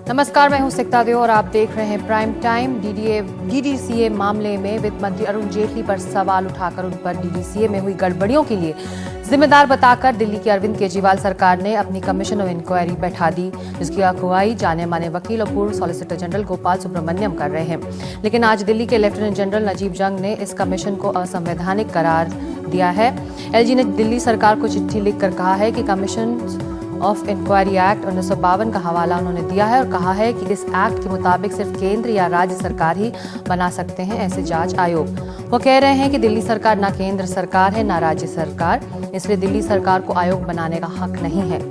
नमस्कार, मैं हूं सिकता देव और आप देख रहे हैं प्राइम टाइम। डीडीसीए मामले में वित्त मंत्री अरुण जेटली पर सवाल उठाकर उन पर डीडीसीए में हुई गड़बड़ियों के लिए जिम्मेदार बताकर दिल्ली की अरविंद केजरीवाल सरकार ने अपनी कमीशन ऑफ इंक्वायरी बैठा दी, जिसकी अगुवाई जाने माने वकील और पूर्व सॉलिसिटर जनरल गोपाल सुब्रमण्यम कर रहे हैं। लेकिन आज दिल्ली के लेफ्टिनेंट जनरल नजीब जंग ने इस कमीशन को असंवैधानिक करार दिया है। एलजी ने दिल्ली सरकार को चिट्ठी लिखकर कहा है कि कमीशन ऑफ इंक्वायरी एक्ट 1952 का हवाला उन्होंने दिया है और कहा है कि इस एक्ट के मुताबिक सिर्फ केंद्र या राज्य सरकार ही बना सकते हैं ऐसे जांच आयोग। वो कह रहे हैं कि दिल्ली सरकार ना केंद्र सरकार है ना राज्य सरकार, इसलिए दिल्ली सरकार को आयोग बनाने का हक नहीं है।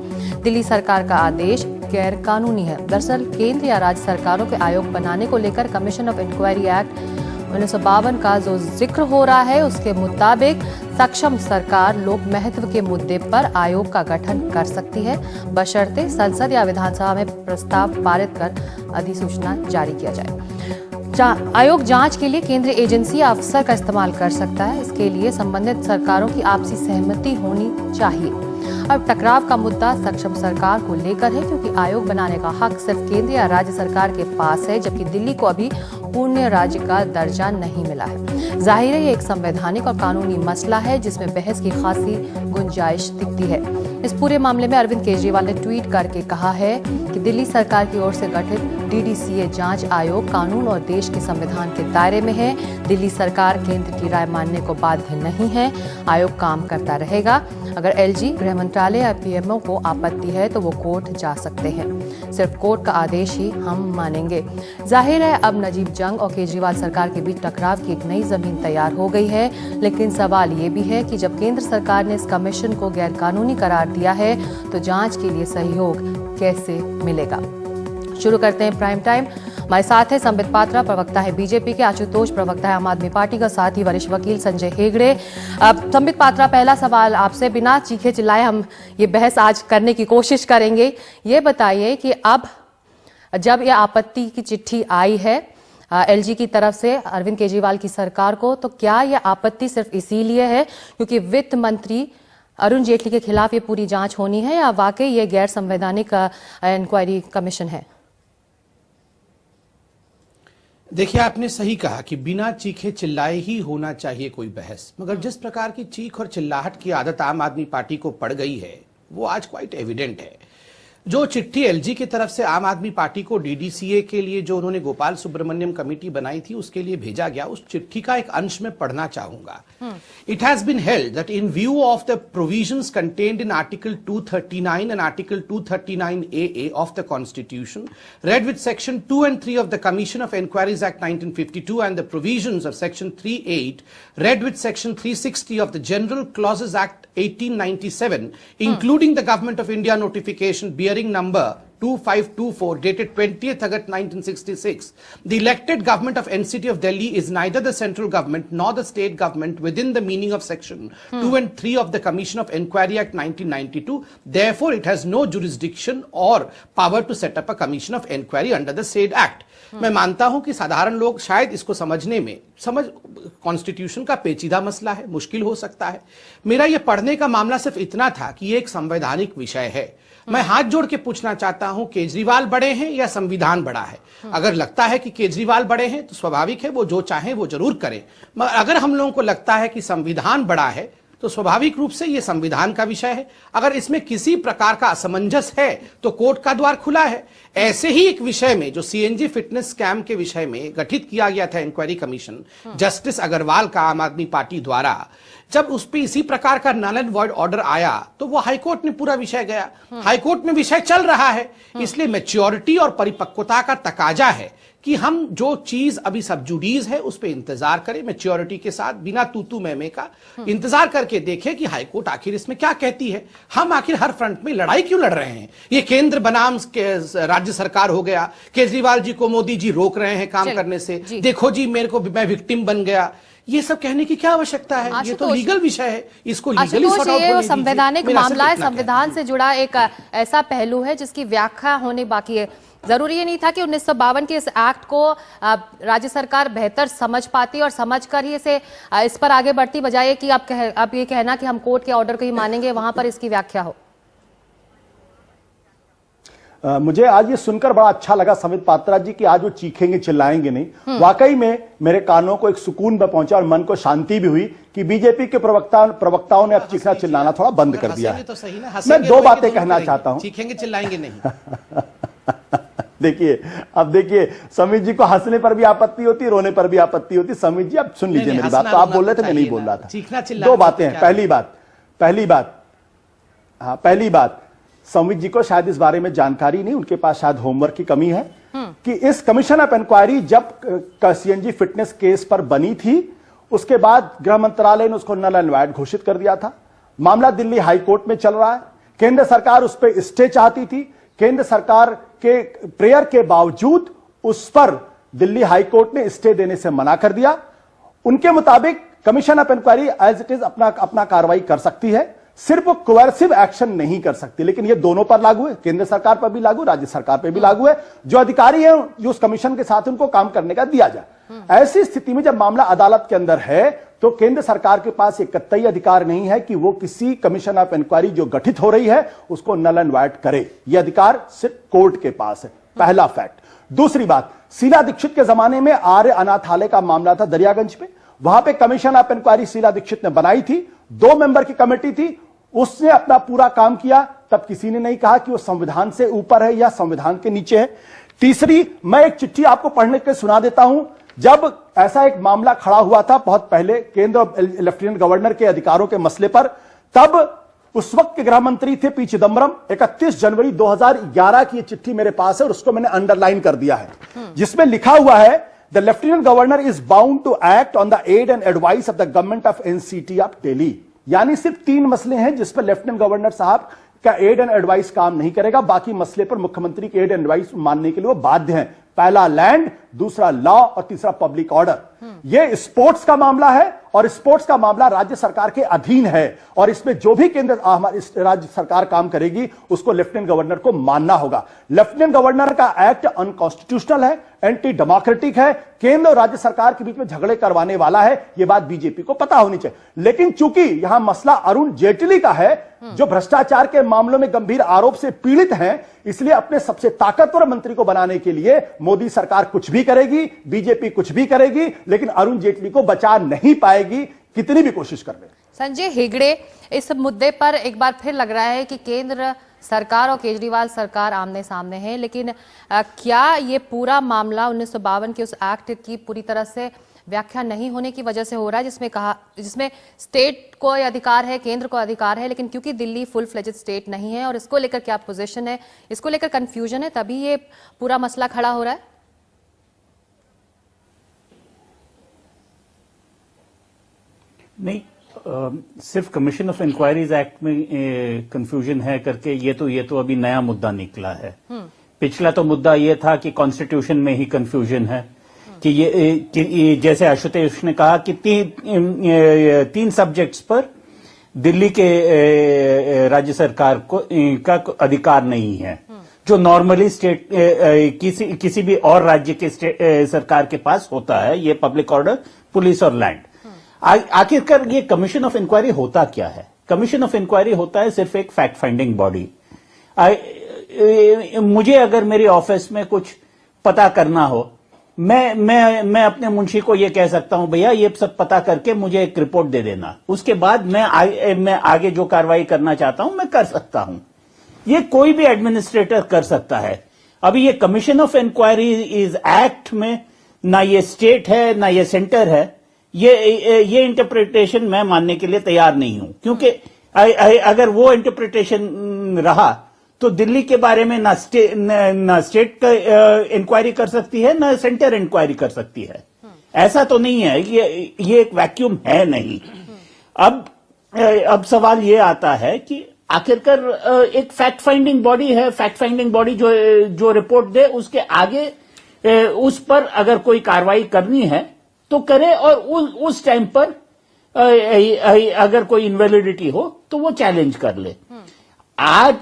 दिल्ली सरकार का आदेश गैर कानूनी है। दरअसल केंद्र या राज्य सरकारों के आयोग बनाने को लेकर कमीशन ऑफ इंक्वायरी एक्ट 1952 का जो जिक्र हो रहा है, उसके मुताबिक सक्षम सरकार लोक महत्व के मुद्दे पर आयोग का गठन कर सकती है, बशर्ते संसद या विधानसभा में प्रस्ताव पारित कर अधिसूचना जारी किया जाए। आयोग जांच के लिए केंद्रीय एजेंसी या अफसर का इस्तेमाल कर सकता है। इसके लिए संबंधित सरकारों की आपसी सहमति होनी चाहिए। अब टकराव का मुद्दा सक्षम सरकार को लेकर है, क्योंकि आयोग बनाने का हक सिर्फ केंद्र या राज्य सरकार के पास है, जबकि दिल्ली को अभी पूर्ण राज्य का दर्जा नहीं मिला है। जाहिर है ये एक संवैधानिक और कानूनी मसला है जिसमें बहस की खासी गुंजाइश दिखती है। इस पूरे मामले में अरविंद केजरीवाल ने ट्वीट करके कहा है कि दिल्ली सरकार की ओर से गठित डीडीसीए जांच आयोग कानून और देश के संविधान के दायरे में है। दिल्ली सरकार केंद्र की राय मानने को बाध्य नहीं है। आयोग काम करता रहेगा। अगर एलजी, गृह मंत्रालय या पीएमओ को आपत्ति है तो वो कोर्ट जा सकते हैं। सिर्फ कोर्ट का आदेश ही हम मानेंगे। जाहिर है अब नजीब जंग और केजरीवाल सरकार के बीच टकराव की एक नई जमीन तैयार हो गई है। लेकिन सवाल ये भी है कि जब केंद्र सरकार ने इस कमीशन को गैर कानूनी करार दिया है तो जांच के लिए सहयोग कैसे मिलेगा। शुरू करते हैं प्राइम टाइम। हमारे साथ है संबित पात्रा, प्रवक्ता है बीजेपी के, आशुतोष, प्रवक्ता है आम आदमी पार्टी का, साथ ही वरिष्ठ वकील संजय हेगड़े। संबित पात्रा, पहला सवाल आपसे, बिना चीखे चिल्लाए हम ये बहस आज करने की कोशिश करेंगे। ये बताइए कि अब जब ये आपत्ति की चिट्ठी आई है एलजी की तरफ से अरविंद केजरीवाल की सरकार को, तो क्या ये आपत्ति सिर्फ इसीलिए है क्योंकि वित्त मंत्री अरुण जेटली के खिलाफ ये पूरी जांच होनी है, या वाकई ये गैर संवैधानिक इंक्वायरी कमीशन है? देखिए, आपने सही कहा कि बिना चीखे चिल्लाए ही होना चाहिए कोई बहस, मगर जिस प्रकार की चीख और चिल्लाहट की आदत आम आदमी पार्टी को पड़ गई है वो आज क्वाइट एविडेंट है। जो चिट्ठी एलजी की तरफ से आम आदमी पार्टी को डीडीसीए के लिए जो उन्होंने गोपाल सुब्रमण्यम कमेटी बनाई थी उसके लिए भेजा गया, उस चिट्ठी का एक अंश में पढ़ना चाहूंगा। It has been held that in view of the provisions contained in article 239 and article 239AA of the constitution, read with section 2 and 3 of the Commission of Inquiries Act 1952 and the provisions of section 38, read with section 360 of the General Clauses Act 1897, including the Government of India notification bearing number 2524 dated 20th August 1966. The elected government of NCT of Delhi is neither the central government nor the state government within the meaning of section 2 and 3 of the Commission of Inquiry Act 1992. Therefore, it has no jurisdiction or power to set up a commission of inquiry under the said act. मैं मानता हूं कि साधारण लोग शायद इसको समझने में कॉन्स्टिट्यूशन का पेचीदा मसला है, मुश्किल हो सकता है। मेरा ये पढ़ने का मामला सिर्फ इतना था कि ये एक संवैधानिक विषय है। मैं हाथ जोड़ के पूछना चाहता हूं, केजरीवाल बड़े हैं या संविधान बड़ा है? अगर लगता है कि केजरीवाल बड़े हैं तो स्वाभाविक है वो जो चाहें वो जरूर करें, मगर अगर हम लोगों को लगता है कि संविधान बड़ा है तो स्वाभाविक रूप से यह संविधान का विषय है। अगर इसमें किसी प्रकार का असमंजस है तो कोर्ट का द्वार खुला है। ऐसे ही एक विषय में जो सीएनजी फिटनेस स्कैम के विषय में गठित किया गया था इंक्वायरी कमीशन जस्टिस अग्रवाल का आम आदमी पार्टी द्वारा, जब उस पर इसी प्रकार का नल एंड वॉइड ऑर्डर आया तो वो हाईकोर्ट में पूरा विषय गया। हाईकोर्ट में विषय चल रहा है, इसलिए मैच्योरिटी और परिपक्वता का तकाजा है कि हम जो चीज अभी सब जुडीज है उस पर इंतजार करें, मैच्योरिटी के साथ, बिना तूतू मैमे का इंतजार करके देखें कि हाईकोर्ट आखिर इसमें क्या कहती है। हम आखिर हर फ्रंट में लड़ाई क्यों लड़ रहे हैं? ये केंद्र बनाम राज्य सरकार हो गया, केजरीवाल जी को मोदी जी रोक रहे हैं काम करने से, देखो जी मेरे को मैं विक्टिम बन गया, ये सब कहने की क्या आवश्यकता है? ये तो लीगल विषय है, इसको लीगली सॉर्ट आउट होने दीजिए। संवैधानिक मामला है, संविधान से जुड़ा एक ऐसा पहलू है जिसकी व्याख्या होने बाकी है। जरूरी ये नहीं था कि 1952 के इस एक्ट को राज्य सरकार बेहतर समझ पाती और समझकर ही इस पर आगे बढ़ती, बजाय कि अब ये कहना कि हम कोर्ट के ऑर्डर को ही मानेंगे, वहां पर इसकी व्याख्या हो। मुझे आज ये सुनकर बड़ा अच्छा लगा समित पात्रा जी कि आज वो चीखेंगे चिल्लाएंगे नहीं। वाकई में मेरे कानों को एक सुकून में पहुंचा और मन को शांति भी हुई कि बीजेपी के प्रवक्ताओं ने अब चीखना चिल्लाना थोड़ा बंद कर दिया है। तो सही ना, मैं दो बातें कहना चाहता हूं। चीखेंगे चिल्लाएंगे नहीं। देखिए समित जी को हंसने पर भी आपत्ति होती, रोने पर भी आपत्ति होती। समित जी आप सुन लीजिए मेरी बात। तो आप बोल रहे थे, मैं नहीं बोल रहा था। दो बातें हैं। पहली बात समित जी को शायद इस बारे में जानकारी नहीं, उनके पास शायद होमवर्क की कमी है कि इस कमीशन ऑफ इंक्वायरी जब सीएनजी फिटनेस केस पर बनी थी, उसके बाद गृह मंत्रालय ने उसको नल एंड वॉइड घोषित कर दिया था। मामला दिल्ली हाई कोर्ट में चल रहा है। केंद्र सरकार उस पर स्टे चाहती थी। केंद्र सरकार के प्रेयर के बावजूद उस पर दिल्ली हाई कोर्ट ने स्टे देने से मना कर दिया। उनके मुताबिक commission of inquiry as it is अपना कार्रवाई कर सकती है, सिर्फ वो कोवर्सिव एक्शन नहीं कर सकती। लेकिन ये दोनों पर लागू है, केंद्र सरकार पर भी लागू, राज्य सरकार पर भी लागू है। जो अधिकारी है जो उस कमीशन के साथ उनको काम करने का दिया जाए। ऐसी स्थिति में जब मामला अदालत के अंदर है तो केंद्र सरकार के पास एक कतई अधिकार नहीं है कि वो किसी कमीशन ऑफ इंक्वायरी जो गठित हो रही है उसको नल एंड वॉइड करे। यह अधिकार सिर्फ कोर्ट के पास है। पहला फैक्ट। दूसरी बात, शीला दीक्षित के जमाने में आर्य अनाथालय का मामला था दरियागंज पे। वहां पे commission of inquiry Sheila Dikshit ने बनाई थी, 2 मेंबर की कमेटी थी, उसने अपना पूरा काम किया। तब किसी ने नहीं कहा कि वो संविधान से ऊपर है या संविधान के नीचे है। तीसरी, मैं एक चिट्ठी आपको पढ़ने के सुना देता हूं। जब ऐसा एक मामला खड़ा हुआ था बहुत पहले केंद्र लेफ्टिनेंट गवर्नर के अधिकारों के मसले पर, तब उस वक्त के गृह मंत्री थे पी चिदम्बरम। 31 जनवरी 2011 की चिट्ठी मेरे पास है और उसको मैंने अंडरलाइन कर दिया है, जिसमें लिखा हुआ है the lieutenant governor is bound to act on the aid and advice of the government of NCT of Delhi. यानी सिर्फ 3 मसले हैं जिस पर लेफ्टिनेंट गवर्नर साहब का एड एंड एडवाइस काम नहीं करेगा, बाकी मसले पर मुख्यमंत्री के एड एंड एडवाइस मानने के लिए वो बाध्य हैं। पहला लैंड, दूसरा लॉ और तीसरा पब्लिक ऑर्डर। यह स्पोर्ट्स का मामला है और स्पोर्ट्स का मामला राज्य सरकार के अधीन है और इसमें जो भी केंद्र हमारी राज्य सरकार काम करेगी उसको लेफ्टिनेंट गवर्नर को मानना होगा। लेफ्टिनेंट गवर्नर का एक्ट अनकॉन्स्टिट्यूशनल है, एंटी डेमोक्रेटिक है, केंद्र और राज्य सरकार के बीच में झगड़े करवाने वाला है। यह बात बीजेपी को पता होनी चाहिए। लेकिन चूंकि यहां मसला अरुण जेटली का है जो भ्रष्टाचार के मामलों में गंभीर आरोप से पीड़ित हैं, इसलिए अपने सबसे ताकतवर मंत्री को बनाने के लिए मोदी सरकार कुछ भी करेगी, बीजेपी कुछ भी करेगी, लेकिन अरुण जेटली को बचा नहीं पाएगी कितनी भी कोशिश कर ले। संजय हेगड़े, इस मुद्दे पर एक बार फिर लग रहा है कि केंद्र सरकार और केजरीवाल सरकार आमने सामने है, लेकिन क्या ये पूरा मामला 1952 के उस एक्ट की पूरी तरह से व्याख्या नहीं होने की वजह से हो रहा है, जिसमें स्टेट को अधिकार है, केंद्र को अधिकार है, लेकिन क्योंकि दिल्ली फुल फ्लेजेड स्टेट नहीं है और इसको लेकर क्या पोजीशन है, इसको लेकर कंफ्यूजन है, तभी ये पूरा मसला खड़ा हो रहा है? नहीं, सिर्फ कमीशन ऑफ इंक्वायरीज एक्ट में कंफ्यूजन है करके ये तो अभी नया मुद्दा निकला है। पिछला तो मुद्दा ये था कि कॉन्स्टिट्यूशन में ही कंफ्यूजन है कि ये जैसे आशुतोष ने कहा कि तीन सब्जेक्ट्स पर दिल्ली के राज्य सरकार का अधिकार नहीं है, जो नॉर्मली स्टेट किसी भी और राज्य के सरकार के पास होता है। ये पब्लिक ऑर्डर, पुलिस और लैंड। आखिरकार ये कमीशन ऑफ इंक्वायरी होता क्या है? कमीशन ऑफ इंक्वायरी होता है सिर्फ एक फैक्ट फाइंडिंग बॉडी। मुझे अगर मेरी ऑफिस में कुछ पता करना हो, मैं अपने मुंशी को ये कह सकता हूं, भैया ये सब पता करके मुझे एक रिपोर्ट दे देना, उसके बाद मैं आगे जो कार्रवाई करना चाहता हूं मैं कर सकता हूं। ये कोई भी एडमिनिस्ट्रेटर कर सकता है। अभी ये commission of inquiry is act में ना ये स्टेट है ना ये सेंटर है। ये इंटरप्रिटेशन मैं मानने के लिए तैयार नहीं हूं, क्योंकि अगर वो इंटरप्रिटेशन रहा तो दिल्ली के बारे में ना स्टेट इंक्वायरी कर सकती है ना सेंटर इंक्वायरी कर सकती है। ऐसा तो नहीं है, ये एक वैक्यूम है नहीं। अब सवाल ये आता है कि आखिरकार एक फैक्ट फाइंडिंग बॉडी है, फैक्ट फाइंडिंग बॉडी जो रिपोर्ट दे उसके आगे उस पर अगर कोई कार्रवाई करनी है तो करे, और उस टाइम पर अगर कोई इनवैलिडिटी हो तो वो चैलेंज कर ले। आज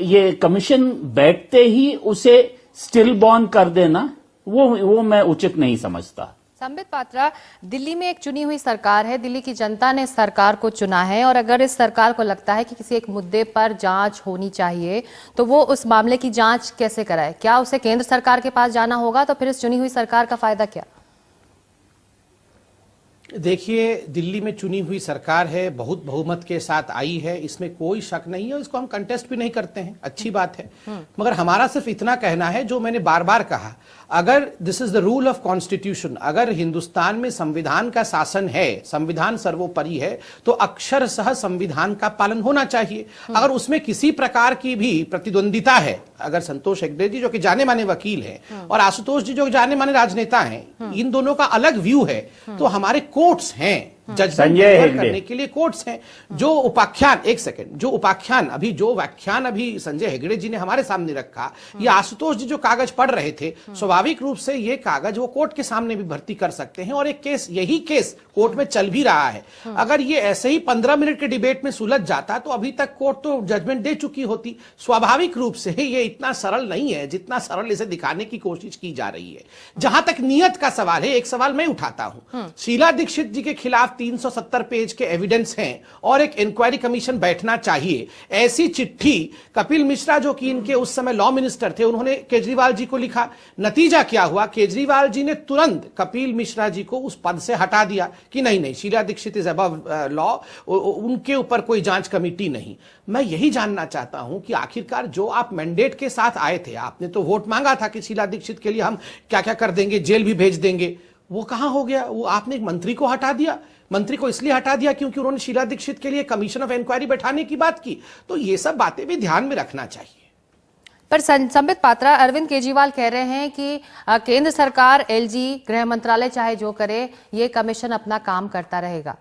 ये कमीशन बैठते ही उसे स्टिल बॉर्न कर देना वो मैं उचित नहीं समझता। संबित पात्रा, दिल्ली में एक चुनी हुई सरकार है, दिल्ली की जनता ने सरकार को चुना है और अगर इस सरकार को लगता है कि किसी एक मुद्दे पर जांच होनी चाहिए तो वो उस मामले की जांच कैसे कराए? क्या उसे केंद्र सरकार के पास जाना होगा? तो फिर इस चुनी हुई सरकार का फायदा क्या? देखिए, दिल्ली में चुनी हुई सरकार है, बहुत बहुमत के साथ आई है, इसमें कोई शक नहीं है, इसको हम कंटेस्ट भी नहीं करते हैं, अच्छी बात है। मगर हमारा सिर्फ इतना कहना है, जो मैंने बार बार कहा, अगर this is the rule of constitution, अगर हिंदुस्तान में संविधान का शासन है, संविधान सर्वोपरि है, तो अक्षरशः संविधान का पालन होना चाहिए। अगर उसमें किसी प्रकार की भी प्रतिद्वंदिता है, अगर संतोष हेगड़े जी जो कि जाने माने वकील हैं और आशुतोष जी जो जाने माने राजनेता हैं, इन दोनों का अलग व्यू है, तो हमारे कोर्ट्स हैं, जजमेंट करने के लिए कोर्ट्स हैं। जो उपाख्यान, एक सेकंड, जो उपाख्यान अभी, जो व्याख्यान अभी संजय हेगड़े जी ने हमारे सामने रखा, ये आशुतोष जी जो कागज पढ़ रहे थे, स्वाभाविक रूप से ये कागज वो कोर्ट के सामने भी भर्ती कर सकते हैं और एक केस, यही केस कोर्ट में चल भी रहा है। अगर ये ऐसे ही 15 मिनट के डिबेट में सुलझ जाता तो अभी तक कोर्ट तो जजमेंट दे चुकी होती। स्वाभाविक रूप से ये इतना सरल नहीं है जितना सरल इसे दिखाने की कोशिश की जा रही है। जहां तक नियत का सवाल है, एक सवाल मैं उठाता हूं, शीला दीक्षित जी के खिलाफ 370 पेज के एविडेंस हैं और एक इंक्वायरी कमीशन बैठना चाहिए। ऐसी चिट्ठी कपिल मिश्रा जो कि इनके उस समय लॉ मिनिस्टर थे, उन्होंने केजरीवाल जी को लिखा। नतीजा क्या हुआ? केजरीवाल जी ने तुरंत कपिल मिश्रा जी को उस पद से हटा दिया कि नहीं नहीं, Sheila Dikshit is above law, उनके ऊपर कोई जांच कमेटी नहीं। मैं यही जानना चाहता हूं कि आखिरकार जो आप मैंडेट के साथ आए थे, आपने तो वोट मांगा था कि शीला दीक्षित के लिए हम क्या क्या कर देंगे, जेल भी भेज देंगे, वो कहां हो गया? वो आपने एक मंत्री को हटा दिया। मंत्री को इसलिए हटा दिया क्योंकि उन्होंने शीला दीक्षित के लिए कमीशन ऑफ इंक्वायरी बैठाने की बात की। तो ये सब बातें भी ध्यान में रखना चाहिए। पर संबित पात्रा, अरविंद केजरीवाल कह रहे हैं कि केंद्र सरकार, एलजी, गृह मंत्रालय चाहे जो करे, ये कमीशन अपना काम करता रहेगा।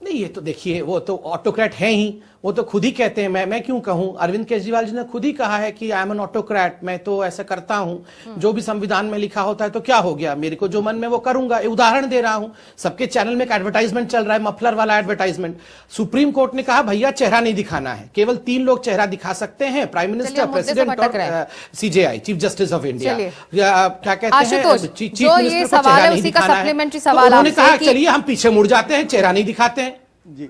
नहीं, ये तो देखिए, वो तो ऑटोक्रेट है ही, वो तो खुद ही कहते हैं। मैं क्यों कहूं? अरविंद केजरीवाल जी ने खुद ही कहा है कि आई एम एन ऑटोक्रेट, मैं तो ऐसा करता हूं, जो भी संविधान में लिखा होता है तो क्या हो गया, मेरे को जो मन में वो करूंगा। उदाहरण दे रहा हूं, सबके चैनल में एक एडवर्टाइजमेंट चल रहा है, मफलर वाला एडवर्टाइजमेंट। सुप्रीम कोर्ट ने कहा भैया चेहरा नहीं दिखाना है, केवल 3 लोग चेहरा दिखा सकते हैं, प्राइम मिनिस्टर, प्रेसिडेंट और CJI, chief justice of India. क्या कहते हैं, चीफ मिनिस्टर को चेहरा नहीं दिखाना है। उन्होंने कहा चलिए हम पीछे मुड़ जाते हैं, चेहरा नहीं दिखाते हैं। जी,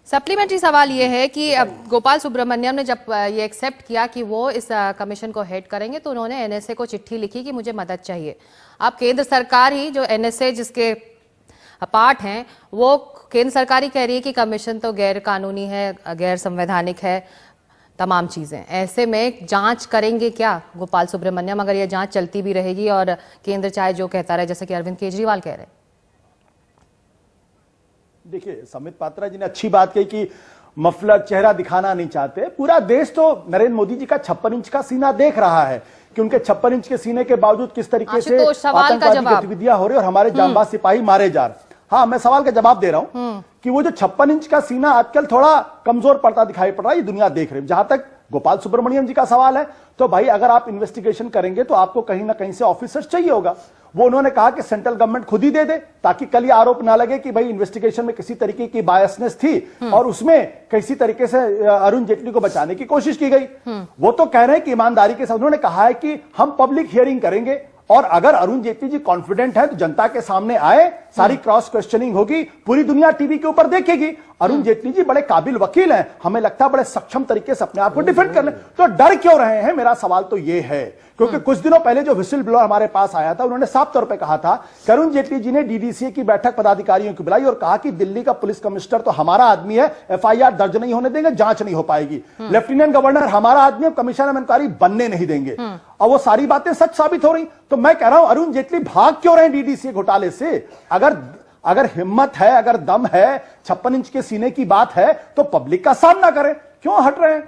सप्लीमेंट्री सवाल ये है कि अब गोपाल सुब्रमण्यम ने जब ये एक्सेप्ट किया कि वो इस कमीशन को हेड करेंगे, तो उन्होंने एनएसए को चिट्ठी लिखी कि मुझे मदद चाहिए। अब केंद्र सरकार ही, जो एनएसए जिसके पार्ट हैं, वो केंद्र सरकार ही कह रही है कि कमीशन तो गैर कानूनी है, गैर संवैधानिक है, तमाम चीजें। ऐसे में जांच करेंगे क्या गोपाल सुब्रमण्यम, अगर ये जांच चलती भी रहेगी और केंद्र चाहे जो कहता रहे, जैसे कि अरविंद केजरीवाल कह रहे हैं? देखिए, संबित पात्रा जी ने अच्छी बात कही कि मफलर, चेहरा दिखाना नहीं चाहते। पूरा देश तो नरेंद्र मोदी जी का 56 इंच का सीना देख रहा है कि उनके 56 इंच के सीने के बावजूद किस तरीके से आतंकवादी गतिविधियां हो रही और हमारे जांबाज सिपाही मारे जा रहे। हाँ, मैं सवाल का जवाब दे रहा हूं कि वो जो 56 इंच का सीना आजकल थोड़ा कमजोर पड़ता दिखाई पड़ रहा है, ये दुनिया देख रही है। जहां तक गोपाल सुब्रमण्यम जी का सवाल है, तो भाई अगर आप इन्वेस्टिगेशन करेंगे तो आपको कहीं ना कहीं से ऑफिसर्स चाहिए होगा। वो उन्होंने कहा कि सेंट्रल गवर्नमेंट खुद ही दे दे, ताकि कल ये आरोप ना लगे कि भाई इन्वेस्टिगेशन में किसी तरीके की बायसनेस थी और उसमें किसी तरीके से अरुण जेटली को बचाने की कोशिश की गई। वो तो कह रहे हैं कि ईमानदारी के साथ उन्होंने कहा है कि हम पब्लिक हियरिंग करेंगे और अगर अरुण जेटली जी कॉन्फिडेंट है तो जनता के सामने आए, सारी क्रॉस क्वेश्चनिंग होगी, पूरी दुनिया टीवी के ऊपर देखेगी। अरुण जेटली जी बड़े काबिल वकील हैं, हमें लगता है बड़े सक्षम तरीके से अपने आप को डिफेंड कर ले, तो डर क्यों रहे हैं? मेरा सवाल तो ये है, क्योंकि कुछ दिनों पहले जो विसिल ब्लोअर हमारे पास आया था, उन्होंने साफ तौर पे कहा था कि अरुण जेटली जी ने डीडीसीए की बैठक पदाधिकारियों की बुलाई और कहा कि दिल्ली का पुलिस कमिश्नर तो हमारा आदमी है, एफआईआर दर्ज नहीं होने देंगे, जांच नहीं हो पाएगी। लेफ्टिनेंट गवर्नर हमारा आदमी है, कमीशन ऑफ इंक्वायरी बनने नहीं देंगे। और वो सारी बातें सच साबित हो रही। तो मैं कह रहा हूं अरुण जेटली भाग क्यों रहे डीडीसीए घोटाले से? अगर हिम्मत है, अगर दम है, 56 इंच के सीने की बात है, तो पब्लिक का सामना करें, क्यों हट रहे हैं?